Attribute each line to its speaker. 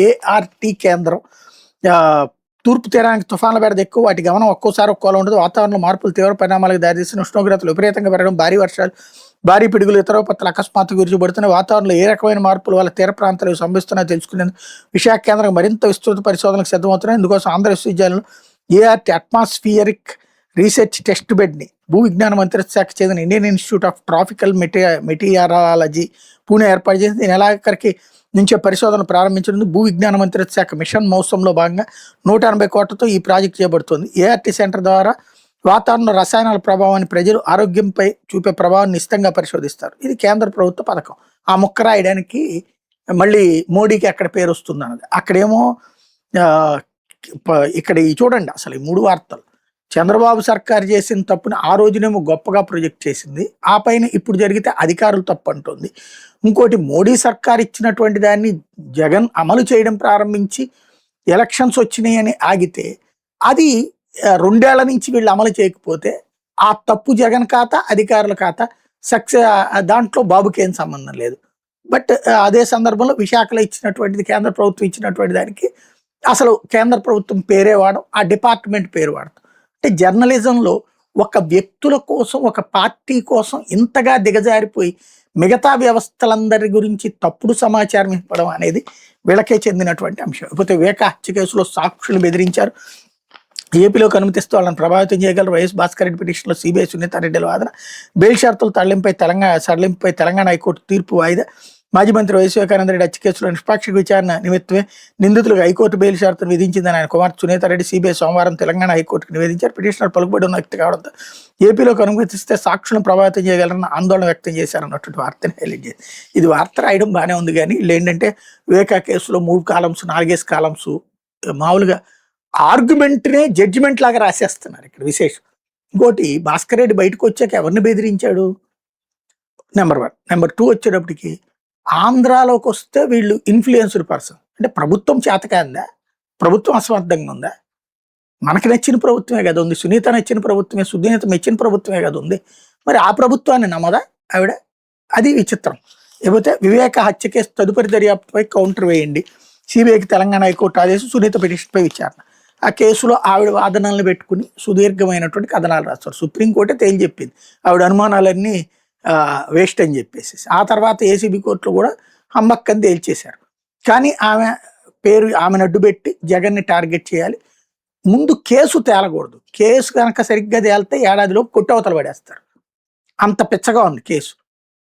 Speaker 1: ART కేంద్రం తూర్పు తీరానికి తుఫాన్ల బెడద ఎక్కువ, వాటి గమనం ఒక్కోసారి ఒక్కోలా ఉండదు. వాతావరణంలో మార్పులు తీవ్ర పరిణామాలకు దారితీసిన ఉష్ణోగ్రతలు విపరీతంగా పెరగడం, భారీ వర్షాలు, భారీ పిడుగులు, ఇతర విపత్తులు అకస్మాత్తుగా విరుచుకుపడుతున్నాయి. వాతావరణంలో ఏ రకమైన మార్పులు వల్ల తీర ప్రాంతాలకు సంభవిస్తున్నాయో తెలుసుకునేందుకు విశాఖ కేంద్రం మరింత విస్తృత పరిశోధనలకు సిద్ధమవుతున్నాయి. ఇందుకోసం ఆంధ్ర విశ్వవిద్యాలయంలో ఏఆర్టీ అట్మాస్ఫియరిక్ రీసెర్చ్ టెస్ట్ బెడ్ని భూ విజ్ఞాన మంత్రిత్వ శాఖ చెందిన Indian institute of tropical meteorology Pune ఏర్పాటు చేసింది. ఈ నెలాఖరికి నుంచే పరిశోధన ప్రారంభించనుంది. భూ విజ్ఞాన మంత్రిత్వ శాఖ మిషన్ మౌసంలో భాగంగా 180 కోట్లతో ఈ ప్రాజెక్టు చేయబడుతుంది. ఏఆర్టీ సెంటర్ ద్వారా వాతావరణ రసాయనాల ప్రభావాన్ని, ప్రజలు ఆరోగ్యంపై చూపే ప్రభావాన్ని నిశ్చితంగా పరిశోధిస్తారు. ఇది కేంద్ర ప్రభుత్వ పథకం. ఆ ముక్క రాయడానికి మళ్ళీ మోడీకి ఎక్కడ పేరు వస్తుంది అన్నది. అక్కడేమో ఇక్కడ చూడండి అసలు ఈ 3 వార్తలు. చంద్రబాబు సర్కారు చేసిన తప్పుని ఆ రోజునేమో గొప్పగా ప్రొజెక్ట్ చేసింది, ఆ పైన ఇప్పుడు జరిగితే అధికారులు తప్పు అంటుంది. ఇంకోటి, మోడీ సర్కార్ ఇచ్చినటువంటి దాన్ని జగన్ అమలు చేయడం ప్రారంభించి ఎలక్షన్స్ వచ్చినాయి అని ఆగితే, అది 2 ఏళ్ల నుంచి వీళ్ళు అమలు చేయకపోతే ఆ తప్పు జగన్ ఖాతా, అధికారుల ఖాతా. దాంట్లో బాబుకి ఏం సంబంధం లేదు. బట్ అదే సందర్భంలో విశాఖలో ఇచ్చినటువంటిది కేంద్ర ప్రభుత్వం ఇచ్చినటువంటి దానికి అసలు కేంద్ర ప్రభుత్వం పేరే వాడడం, ఆ డిపార్ట్మెంట్ పేరు వాడతాం. అంటే జర్నలిజంలో ఒక వ్యక్తుల కోసం, ఒక పార్టీ కోసం ఇంతగా దిగజారిపోయి మిగతా వ్యవస్థలందరి గురించి తప్పుడు సమాచారం ఇవ్వడం అనేది వీళ్ళకే చెందినటువంటి అంశం. లేకపోతే వివేక హత్య కేసులో సాక్షులు బెదిరించారు, ఏపీలోకి అనుమతిస్తూ వాళ్ళని ప్రభావితం చేయగలరు. వైఎస్ భాస్కర్ రెడ్డి పిటిషన్లో సిబిఐ సునీతారెడ్డిల వాదన. బెయిల్ షరతుల సడలింపుపై తెలంగాణ హైకోర్టు తీర్పు వాయిదా. మాజీ మంత్రి వైఎస్ వివేకానంద రెడ్డి హత్య కేసులో నిష్పాక్షిక విచారణ నిమిత్తమే నిందితులకు హైకోర్టు బెయిల్ షరతును విధించిందని ఆయన కుమార్తె సునీతారెడ్డి సిబిఐ సోమవారం తెలంగాణ హైకోర్టుకు నివేదించారు. పిటిషనర్ పలుకుబడి ఉన్న వ్యక్తి కావడంతో ఏపీలోకి అనుమతిస్తే సాక్షులను ప్రభావితం చేయగలరన్న ఆందోళన వ్యక్తం చేశారన్నటువంటి వార్తని హైలైట్ చేసి, ఇది వార్త రాయడం బాగానే ఉంది, కానీ వీళ్ళు ఏంటంటే వివేకా కేసులో 3 కాలమ్స్ 4 కాలమ్స్ మామూలుగా ఆర్గ్యుమెంట్నే జడ్జిమెంట్ లాగా రాసేస్తున్నారు ఇక్కడ విశేషం. ఇంకోటి, భాస్కర్ రెడ్డి బయటకు వచ్చాక ఎవరిని బెదిరించాడు? నెంబర్ 1. నెంబర్ 2 వచ్చేటప్పటికి ఆంధ్రాలోకి వస్తే వీళ్ళు ఇన్ఫ్లుయెన్స్డ్ పర్సన్. అంటే ప్రభుత్వం చేతకాందా? ప్రభుత్వం అసమర్థంగా ఉందా? మనకు నచ్చిన ప్రభుత్వమే కదా ఉంది, సునీత నచ్చిన ప్రభుత్వమే, సునీత మెచ్చిన ప్రభుత్వమే కదా ఉంది. మరి ఆ ప్రభుత్వాన్ని నమ్మదా ఆవిడ? అది విచిత్రం. లేకపోతే వివేక హత్య కేసు తదుపరి దర్యాప్తుపై కౌంటర్ వేయండి, సిబిఐకి తెలంగాణ హైకోర్టు ఆదేశం, సునీత పిటిషన్పై విచారణ. ఆ కేసులో ఆవిడ వాదనలను పెట్టుకుని సుదీర్ఘమైనటువంటి కథనాలు రాస్తారు. సుప్రీంకోర్టే తేల్చెప్పింది ఆవిడ అనుమానాలన్నీ వేస్ట్ అని చెప్పేసి. ఆ తర్వాత ఏసీబీ కోర్టులో కూడా హమ్మక్కని తేల్చేశారు. కానీ ఆమెను అడ్డుపెట్టి జగన్ని టార్గెట్ చేయాలి. ముందు కేసు తేలకూడదు. కేసు కనుక సరిగ్గా తేలితే ఏడాదిలోపు కొట్టవతలు పడేస్తారు. అంత పిచ్చగా ఉంది కేసు.